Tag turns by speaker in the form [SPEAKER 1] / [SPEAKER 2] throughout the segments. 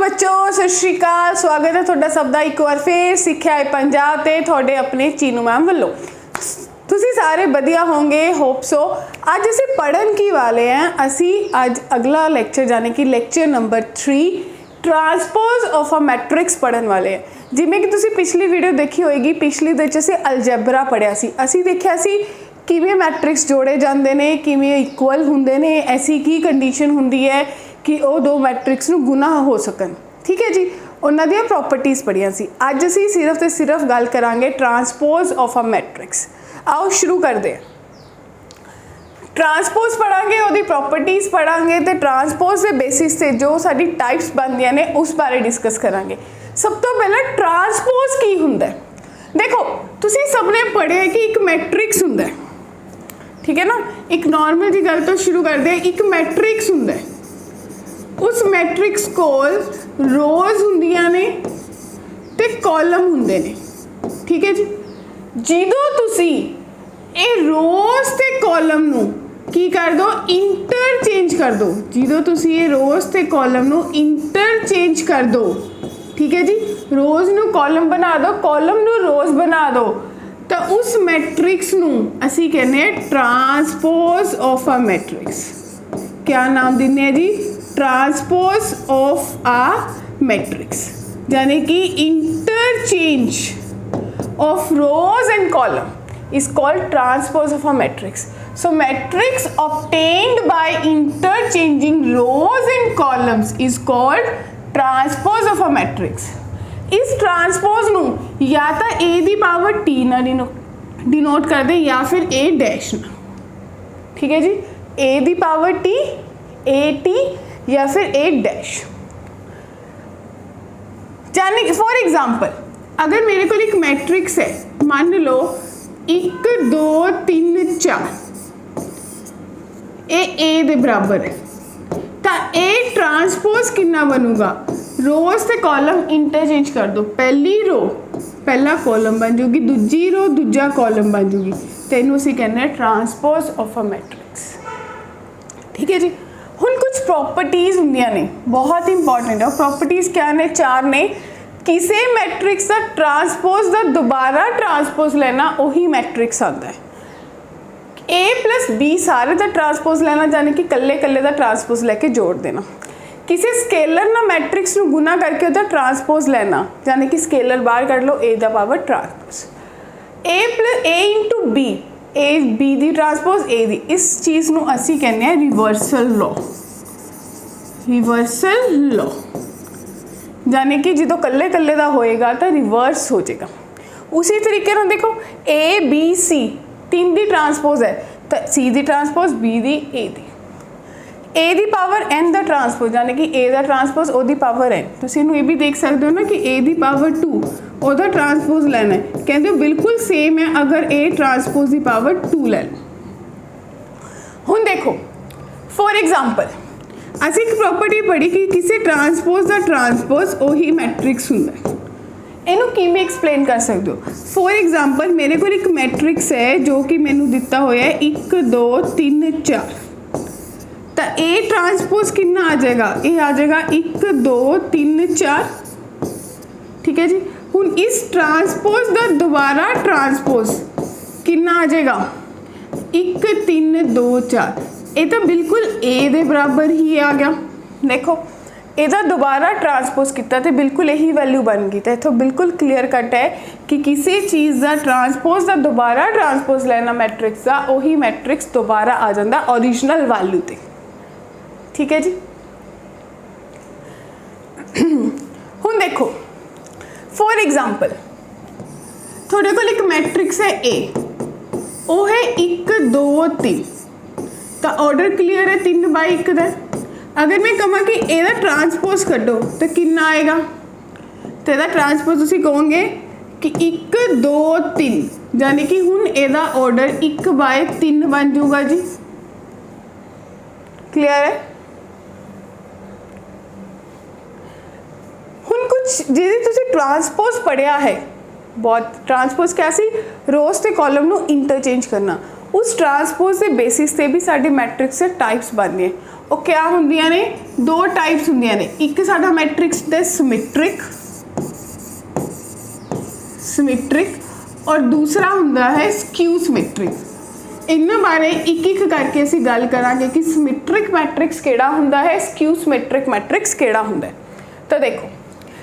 [SPEAKER 1] बच्चों सत श्री अकाल। स्वागत है तुहाडा सब दा एक बार फिर सिक्ख्या है पंजाब ते तुहाडे अपने चीनू मैम वल्लों। तुसी सारे वधिया होंगे, होप सो। अज असी पढ़न की वाले हैं। असी अज अगला लैक्चर यानी कि lecture number 3 transpose of a matrix पढ़न वाले हैं। जिमें कि तुसी पिछली वीडियो देखी होएगी, पिछली दे असी अलजैबरा पढ़िया सी। असी देखिया सी किवें मैट्रिक्स जोड़े जाते हैं, किवें इक्वल हुंदे ने, ऐसी की कंडीशन हुंदी है कि वो दो मैट्रिक्स नूं गुना हो सकन। ठीक है जी, उन्हां दी प्रॉपर्टीज़ पढ़िया सी। अज असी सिर्फ तो सिर्फ गल करांगे ट्रांसपोज ऑफ अ मैट्रिक्स। आओ शुरू करते हैं। ट्रांसपोज पढ़ांगे, उहदी प्रॉपर्टीज़ पढ़ांगे तो ट्रांसपोज के बेसिस से जो साडी टाइप्स बनदियां ने उस बारे डिस्कस करांगे। सब तो पहले ट्रांसपोज की हुंदा है। देखो तुसी सबने पढ़िया कि एक मैट्रिक्स हुंदा है, ठीक है ना। एक नॉर्मल जी गल तो शुरू करते हैं। एक मैट्रिक्स हुंदा है, उस मैट्रिक्स कोल रोज़ हुंदियां ने ते कॉलम हुंदे ने। ठीक है जी, जदों तुसी ये रोज़ ते कॉलम नूं की कर दो, इंटरचेंज कर दो। जदों तुसी ये रोज़ ते कॉलम नूं इंटरचेंज कर दो, ठीक है जी, रोज़ नूं कॉलम बना दो, कॉलम नूं रोज़ बना दो, तो उस मैट्रिक्स नूं असी कहने ट्रांसपोज ऑफ अ मैट्रिक्स। क्या नाम दिन्ने हैं जी? ट्रांसपोज ऑफ अ मैट्रिक्स, यानी कि interchange of rows and columns is called transpose of a matrix. So matrix obtained by interchanging rows and columns is called transpose of a matrix. इस transpose नूं या तो ए दी power T ना denote कर दे या फिर ए डैश ना। ठीक है जी, ए दी पावर टी, ए टी या फिर ए डैश। यानी फॉर एग्जाम्पल अगर मेरे को एक मैट्रिक्स है, मान लो 1 2 3 4, ए दे बराबर है, तो ए ट्रांसपोज कितना बनूगा? रोज से कॉलम इंटरचेंज कर दो, पहली रो पहला कॉलम बन जाऊगी, दूजी रो दूजा कॉलम बन जाऊगी, तेनों असीं कहने ट्रांसपोज ऑफ अ मैट्रिक्स। ठीक है जी। हुण कुछ प्रॉपर्टीज़ हुंदियां ने बहुत इंपॉर्टेंट है। प्रॉपर्टीज़ क्या ने? 4 ने। किसी मैट्रिक्स का ट्रांसपोज का दोबारा ट्रांसपोज लेना वही मैट्रिक्स आता है। ए प्लस बी सारे का ट्रांसपोज लेना, यानी कि कल्ले कल्ले का ट्रांसपोज लेके जोड़ देना। किसी स्केलर ना मैट्रिक्स नूं गुना करके उसका ट्रांसपोज लेना, यानी कि स्केलर बाहर कर लो, ए दा power transpose. A plus A into B, A B दी ट्रांसपोज ए दी, इस चीज़ नूं असी कहने हैं रिवर्सल लॉ। रिवर्सल लॉ यानी कि जो कल्ले कल्ले का होएगा तो रिवर्स हो जाएगा। उसी तरीके ना देखो A B C 3 the transpose है, तो सी दी ट्रांसपोज, बी दी, ए दी पावर एन दा ट्रांसपोज, यानी कि ए दा ट्रांसपोज ओ दी पावर एन। तुसीं इहनूं ये भी देख सकते हो ना कि ए दी पावर 2 ओदा ट्रांसपोज लेना है, कहते हो बिल्कुल सेम है अगर ए ट्रांसपोज दी पावर 2 ले लो। हुण देखो फॉर एग्जाम्पल असीं एक प्रॉपर्टी पढ़ी कि किसी ट्रांसपोज दा ट्रांसपोज ओही मैट्रिक्स हुंदा है। इनू किवें एक्सप्लेन कर सकते हो? फॉर एग्जाम्पल मेरे को एक मैट्रिक्स है जो कि मैनू दिता होया है 1 2 3 4, तो ए ट्रांसपोज कितना आ जाएगा? ये आ जाएगा 1 2 3 4। ठीक है जी। हुण इस ट्रांसपोज का दोबारा ट्रांसपोज कितना आ जाएगा? 1 3 2 4। ये तो बिल्कुल ए दे बराबर ही आ गया। देखो ਇਹਦਾ दोबारा ट्रांसपोज किया तो बिल्कुल यही वैल्यू बन गई। तो इतों बिल्कुल क्लीयर कट है कि किसी चीज़ का ट्रांसपोज का दोबारा ट्रांसपोज लेना मैट्रिक्स का, वही मैट्रिक्स दोबारा आ जाता ओरिजिनल वैल्यू ते। ठीक है जी। हुण देखो फॉर एग्जाम्पल थोड़े को एक मैट्रिक्स है ए, वो है 1 2 3, तो ऑर्डर क्लीयर है 3 बाई 1 का। अगर मैं कहा कि ਇਹਦਾ ट्रांसपोज कड्डो तो कितना आएगा? तो ਇਹਦਾ ट्रांसपोज तुसीं कहोगे कि 1 2 3, यानी कि हुण ਇਹਦਾ ऑर्डर 1 बाय 3 बन जाऊगा जी। क्लियर है? हुण कुछ जिहदी तुसीं ट्रांसपोज पढ़िया है, बहुत ट्रांसपोज क्या सी? रोज़ ते कॉलम नूं इंटरचेंज करना। उस ट्रांसपोज के बेसिस से भी साडे मैट्रिक्स के टाइप्स बनने, ਉਹ ਕਿਆ ਹੁੰਦੀਆਂ ਨੇ, ਦੋ ਟਾਈਪਸ ਹੁੰਦੀਆਂ ਨੇ, ਇੱਕ ਸਾਡਾ ਮੈਟ੍ਰਿਕਸ ਦੇ ਸਿਮੈਟ੍ਰਿਕ और दूसरा ਹੁੰਦਾ ਹੈ ਸਕਿਊ ਸਿਮੈਟ੍ਰਿਕ। ਇਹਨਾਂ ਬਾਰੇ ਇੱਕ ਇੱਕ ਕਰਕੇ ਅਸੀਂ ਗੱਲ ਕਰਾਂਗੇ ਕਿ ਸਿਮੈਟ੍ਰਿਕ ਮੈਟ੍ਰਿਕਸ ਕਿਹੜਾ ਹੁੰਦਾ ਹੈ, ਸਕਿਊ ਸਿਮੈਟ੍ਰਿਕ ਮੈਟ੍ਰਿਕਸ ਕਿਹੜਾ ਹੁੰਦਾ ਹੈ। ਤਾਂ ਦੇਖੋ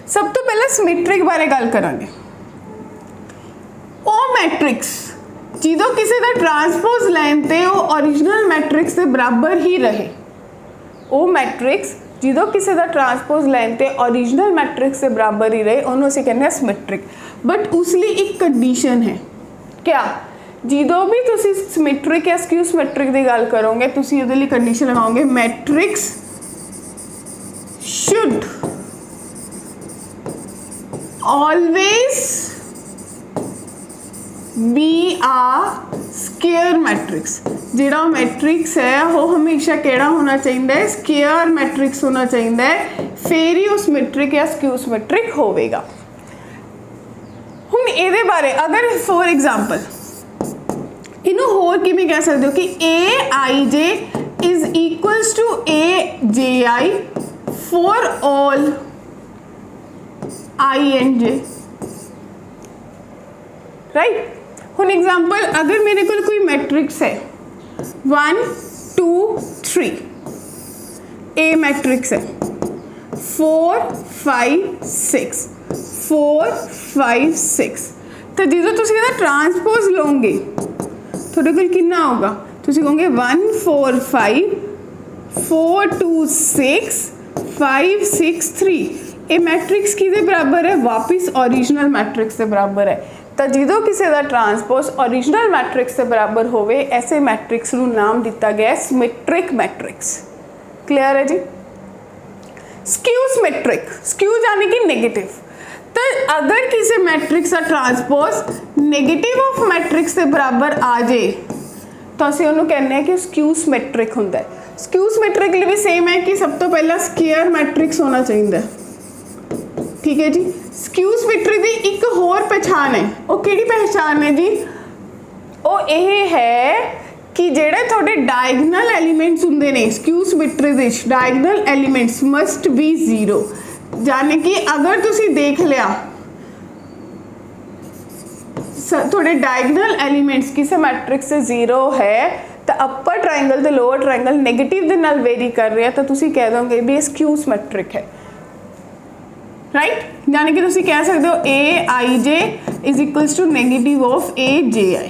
[SPEAKER 1] ਸਭ ਤੋਂ ਪਹਿਲਾਂ ਸਿਮੈਟ੍ਰਿਕ ਬਾਰੇ ਗੱਲ ਕਰਾਂਗੇ। ਉਹ ਮੈਟ੍ਰਿਕਸ ਜਦੋਂ ਕਿਸੇ ਦਾ ਟਰਾਂਸਪੋਜ਼ ਲੈਣ ਤੇ ਉਹ ओरिजिनल ਮੈਟ੍ਰਿਕਸ ਦੇ ਬਰਾਬਰ ਹੀ ਰਹੇ, ਉਹ ਮੈਟ੍ਰਿਕਸ ਜਦੋਂ ਕਿਸੇ ਦਾ ਟਰਾਂਸਪੋਜ਼ ਲੈਣ ਤੇ ओरिजिनल ਮੈਟ੍ਰਿਕਸ ਦੇ ਬਰਾਬਰ ਹੀ ਰਹੇ, ਉਹਨੂੰ ਅਸੀਂ ਕਹਿੰਦੇ ਹਾਂ ਸਿਮੈਟ੍ਰਿਕ। बट उस लिए एक कंडीशन है, क्या जो भी तुसी सिमैट्रिक या स्क्यू सिमैट्रिक की गल करोगे तुसी उहदे लिए कंडीशन लगाओगे matrix should always be a square matrix. जिहड़ा मैट्रिक्स है वो हमेशा केड़ा होना चाहिए, स्क्वेयर मैट्रिक्स होना चाहिए, फिर ही उस सिमैट्रिक या स्क्यू सिमैट्रिक होवेगा। ਹੁਣ ਇਹਦੇ ਬਾਰੇ ਅਗਰ ਫੋਰ ਐਗਜ਼ਾਮਪਲ ਇਹਨੂੰ ਹੋਰ ਕਿਵੇਂ ਕਹਿ ਸਕਦੇ ਹੋ ਕਿ aij is equals to aji for all I and j, right. ਹੁਣ एग्जाम्पल अगर मेरे को कोई मैट्रिक्स है 1 2 3, ए मैट्रिक्स है 4 5 6 4 5 6, तो जो तुम इसका ट्रांसपोज लोगे थोड़े को कितना होगा, तुम कहोगे 1 4 5 4 2 6 5 6 3। ये मैट्रिक्स किसके बराबर है, वापिस ओरिजिनल मैट्रिक्स के बराबर है। तो जो किसी का ट्रांसपोज ओरिजिनल मैट्रिक्स के बराबर होवे ऐसे मैट्रिक्स नूं नाम दिता गया सिमैट्रिक मैट्रिक्स। क्लियर है जी। स्क्यू सिमैट्रिक, स्क्यू यानी कि नेगेटिव। तो अगर किसी मैट्रिक्स का ट्रांसपोज नेगेटिव ऑफ मैट्रिक्स के बराबर आ जाए तो असीं उहनूं कहने कि स्क्यू सिमैट्रिक हुंदा है। स्क्यू सिमैट्रिक लिए भी सेम है कि सब तो पहला स्क्वेयर मैट्रिक्स होना चाहिए, ठीक है जी। स्क्यू सिमैट्रिक की एक होर पहचान है, वो किहड़ी पहचान है जी, वो ये है कि जेड़े थोड़े डायगनल एलीमेंट्स हुंदे ने skew symmetric which diagonal elements must be 0। यानी कि अगर तुसी देख लिया थोड़े डायगनल एलीमेंट्स किसी मैट्रिक्स से 0 है तो अपर ट्रायंगल ते लोअर ट्रायंगल नेगेटिव दे नाल वेरी कर रहे हैं तो तुसी कह दोगे भी स्क्यू सिमैट्रिक है, राइट। यानी कि तुसी कह सकते हो A I J is equals to negative of A J I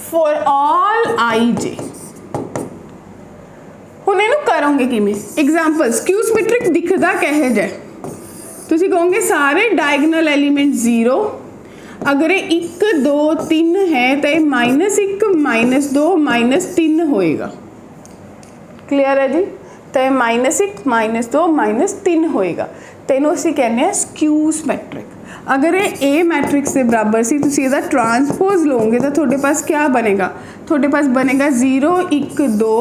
[SPEAKER 1] for all I J. हुण इहनूं करोगे किवें, एग्जाम्पल स्क्यू सिमैट्रिक दिखदा किहो जिहा, तुसी कहोगे सारे डायगनल एलीमेंट 0, अगर ये 1 2 3 है तो ये -1 -2 -3 होएगा। क्लियर है जी। तो ये -1 -2 -3 होएगा, तो इहनूं असीं कहने हैं स्क्यू सिमैट्रिक। अगर ये ए मैट्रिक्स के बराबर सी तुसी इहदा ट्रांसपोज लोगे तो थोड़े पास क्या बनेगा, थोड़े पास बनेगा 0 1 2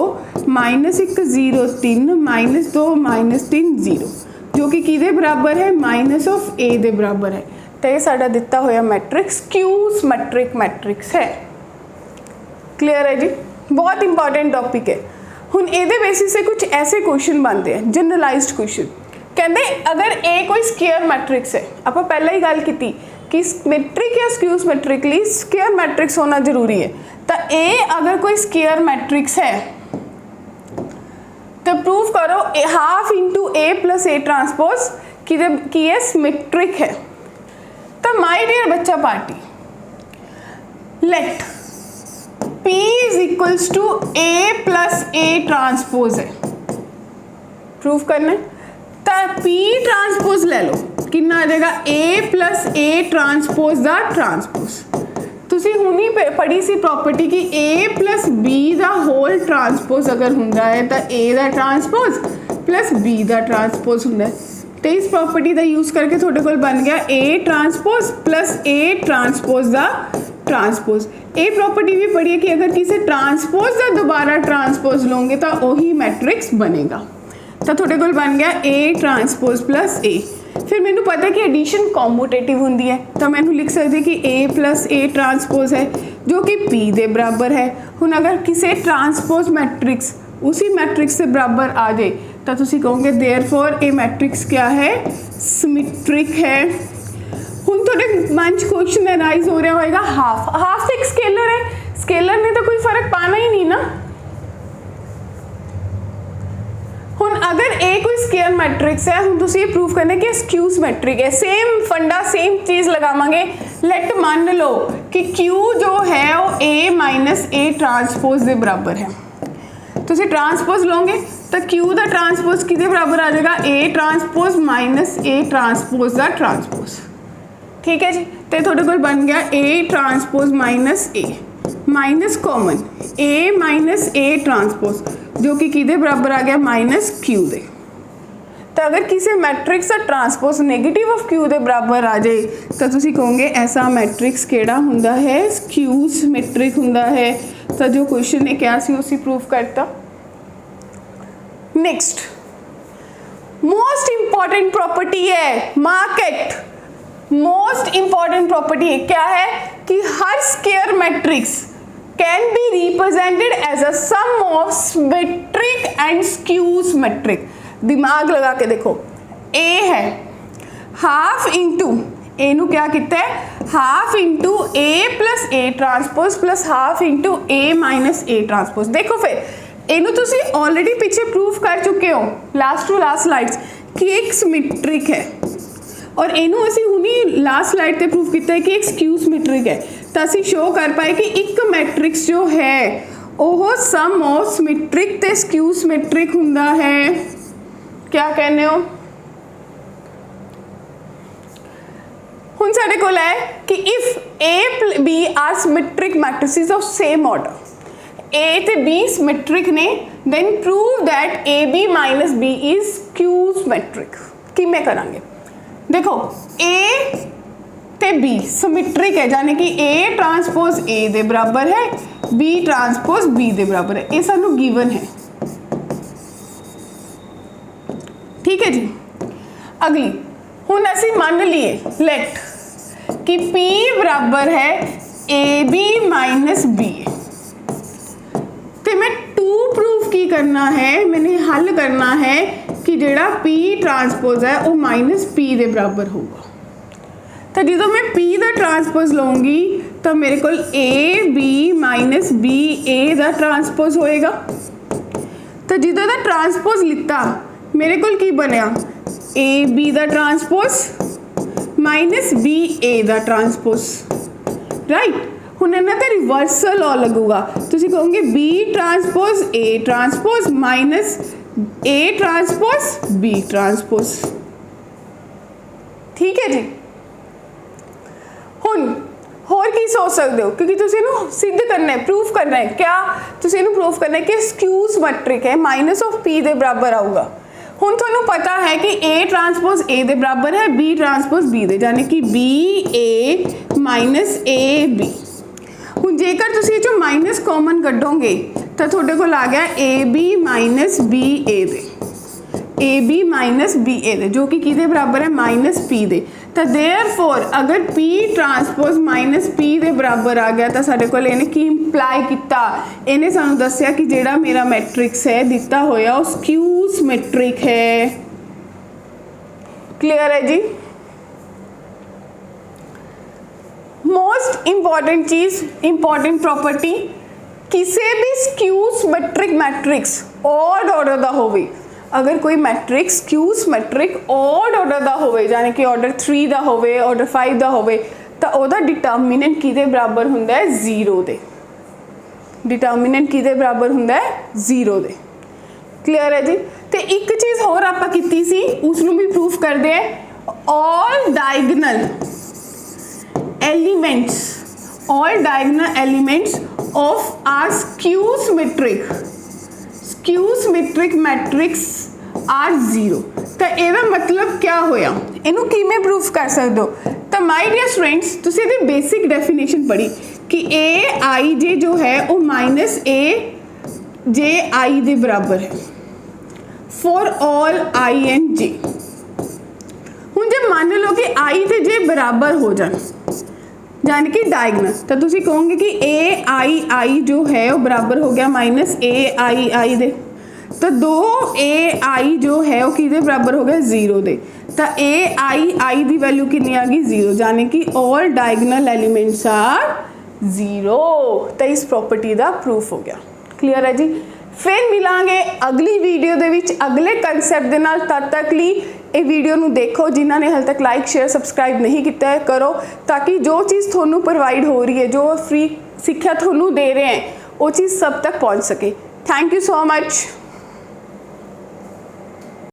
[SPEAKER 1] -1 0 3 -2 -3 0, जो कि किहदे बराबर है, माइनस ऑफ ए दे बराबर है। तो ये साडा दिता होया मैट्रिक्स स्क्यू सिमैट्रिक मैट्रिक्स है। क्लियर है जी। बहुत इंपॉर्टेंट टॉपिक है। हुण इहदे बेसिस से कुछ ऐसे क्वेश्चन बनते हैं जनरलाइज्ड क्वेश्चन, कहते अगर ए कोई स्क्वेयर मैट्रिक्स है, आप पहले ही गल की कि सिमैट्रिक या स्क्यू सिमैट्रिक लिए स्क्वेयर मैट्रिक्स होना जरूरी है। तो ए अगर कोई स्क्वेयर मैट्रिक्स है तो प्रूव करो half into A plus A transpose की है सिमैट्रिक है। तो माय डियर बच्चा party, let P is equals to A plus A transpose है, प्रूव करना है। तो P ट्रांसपोज ले लो, कितना आ जाएगा ए प्लस ए ट्रांसपोज दा ट्रांसपोज। तुसी हुणी पढ़ी सी प्रॉपर्टी कि ए प्लस बी दा होल ट्रांसपोज अगर हुंदा है तो ए दा ट्रांसपोज प्लस बी दा ट्रांसपोज हुंदा है। तो इस प्रॉपर्टी का यूज़ करके थोड़े को बन गया A transpose plus A transpose दा ट्रांसपोज। ए प्रॉपर्टी भी पढ़ी है कि अगर किसी ट्रांसपोज का दोबारा ट्रांसपोज लोगे तो वही मैट्रिक्स बनेगा। तो थोड़े को बन गया ए ट्रांसपोज प्लस ए। फिर मैंने पता है कि एडिशन कॉम्यूटेटिव होंगी है, तो मैंने लिख सकती कि ए प्लस ए ट्रांसपोज है जो कि पी दे बराबर है। हुण अगर किसी ट्रांसपोज मैट्रिक्स उसी मैट्रिक्स से बराबर आ जाए तो तुसी कहोगे देयरफॉर ये मैट्रिक्स क्या है, सिमेट्रिक है। हुण तुहाडे मन च क्वेश्चन अराइज हो रहा होएगा हाफ एक स्केलर है, स्केलर ने तो कोई फर्क पाना ही नहीं ना। हुण अगर ए कोई स्केयर मैट्रिक्स है, हुण तुसीं ये प्रूव करना कि स्क्यू सिमेट्रिक है। सेम फंडा सेम चीज़ लगावांगे। लेट मान लो कि क्यू जो है वो ए माइनस ए ट्रांसपोज के बराबर है। तुसीं ट्रांसपोज लोगे तो क्यू का ट्रांसपोज किसके बराबर आ जाएगा, ए ट्रांसपोज माइनस ए ट्रांसपोज का ट्रांसपोज। ठीक है जी, तो थोड़े को बन गया ए transpose minus A minus common A minus A transpose जो कि किसके बराबर आ गया, माइनस क्यू दे। तो अगर किसी मैट्रिक्स का ट्रांसपोज नेगेटिव ऑफ क्यू के बराबर आ जाए तो तुसी कहोगे ऐसा मैट्रिक्स केड़ा हुंदा है, स्क्यू सिमेट्रिक हुंदा है। तो जो क्वेश्चन ने क्या सी उसी प्रूव करता। नेक्स्ट मोस्ट इंपॉर्टेंट प्रॉपर्टी है मार्केट, मोस्ट इंपॉर्टेंट प्रॉपर्टी है क्या है कि हर square matrix can be represented as a sum of symmetric and skew symmetric. दिमाग लगा के देखो, ए है हाफ इंटू ए नू क्या किया है, half into A plus A transpose plus half into A minus A transpose. देखो फिर इनू तुसी ऑलरेडी पीछे प्रूव कर चुके हो लास्ट टू लास्ट स्लाइड्स कि एक सिमेट्रिक है, और इनू असी हुनी लास्ट स्लाइड ते प्रूव किया है कि एक स्क्यू सिमेट्रिक है। तो असी शो कर पाए कि एक मैट्रिक्स जो है वो सम ऑफ सिमेट्रिक ते स्क्यू सिमेट्रिक हुंदा है। क्या कहने हो? हुण साडे कोल है कि if A B are symmetric matrices of same order, A ते बी सिमेट्रिक ने, then prove that A B minus B is skew symmetric. किमें करांगे? देखो ए ते बी सिमेट्रिक है, यानी कि ए ट्रांसपोज ए दे बराबर है, बी ट्रांसपोज बी दे बराबर है। ये सानू गिवन है। ठीक है जी। अगली हुण असी मान लिए लेट कि P बराबर है ए बी माइनस बी, तो मैं 2 प्रूफ की करना है, मैंने हल करना है कि जेड़ा P ट्रांसपोज है वो माइनस P के बराबर होगा। तो जो मैं P का ट्रांसपोज लूँगी तो मेरे को ए बी माइनस बी ए का ट्रांसपोज होएगा। तो जो का ट्रांसपोज लिता मेरे को की बनया, ए बी का ट्रांसपोज माइनस बी ए का ट्रांसपोज, राइट। हुण इन्हां ते रिवर्सल लॉ लगूगा, तुसीं कहोगे B transpose A transpose minus A transpose B transpose. ठीक है जी। हुण होर की सोच सकते हो, क्योंकि तुसीं इहनूं सिद्ध करना है, प्रूफ करना है। क्या तुसीं इहनूं प्रूफ करना है कि स्क्यू सिमेट्रिक है, माइनस ऑफ पी के बराबर आऊगा। हुण तुहानूं पता है कि ए ट्रांसपोज ए के बराबर है, बी ट्रांसपोज बी दे, यानी कि B A minus A B. हुण जेकर तुसीं जो माइनस कॉमन कढोगे तो तुहाडे कोल आ गया A B minus B A दे, A B minus B A दे, जो कि किसके बराबर है, माइनस पी दे। तो देयरफॉर अगर P ट्रांसपोज माइनस P के बराबर आ गया तो साडे कोल इहने की इंप्लाई किया, इहने सानू दस्सिया कि जेड़ा मेरा मैट्रिक्स है दिता होया वो स्क्यू सिमेट्रिक है। क्लियर है जी। मोस्ट इंपॉर्टेंट चीज, इंपॉर्टेंट प्रॉपर्टी, किसी भी skew symmetric matrix odd order का होवे, अगर कोई matrix skew symmetric odd order का होवे, यानी कि ऑर्डर 3 का होवे, ऑर्डर 5 का होवे, तो ओदा डिटर्मिनेंट किसके बराबर हुंदा है, 0 दे। डिटर्मिनेंट किसके बराबर हुंदा है, 0 दे। क्लियर है जी। तो एक चीज़ होर आपां कीती सी, उसनूं भी प्रूफ कर दे, all diagonal elements of are skew symmetric matrix are 0। तो यदा मतलब क्या होया, इनू किमें प्रूफ कर सकते हो? तो माय डियर स्टूडेंट्स, तुसीं इहदी बेसिक डेफिनेशन पढ़ी कि ए आई जे जो है वो माइनस ए जे आई के बराबर है फॉर ऑल आई एंड जे। हुण जे मान लो कि आई ते जे बराबर हो जाए, यानी कि डायगोनल, तो तुसीं कहोगे कि ए आई जो है वो बराबर हो गया माइनस ए आई दे। तो 2ai जो है वो किहदे बराबर हो गया 0 दे, तो ai की वैल्यू कितनी आ गई 0, यानी कि ऑल डायगोनल एलिमेंट्स आर 0। तो इस प्रॉपर्टी का प्रूफ हो गया। क्लीयर है जी। फिर मिलांगे अगली वीडियो दे विच अगले कंसैप्ट दे नाल। तद तक ली ये वीडियो नू देखो, जिन्हों ने हाल तक लाइक शेयर सबसक्राइब नहीं किया है करो, ताकि जो चीज़ थोनू प्रोवाइड हो रही है, जो फ्री सिक्ख्या थोनू दे रहे हैं, वो चीज़ सब तक पहुँच सके। Thank you so much.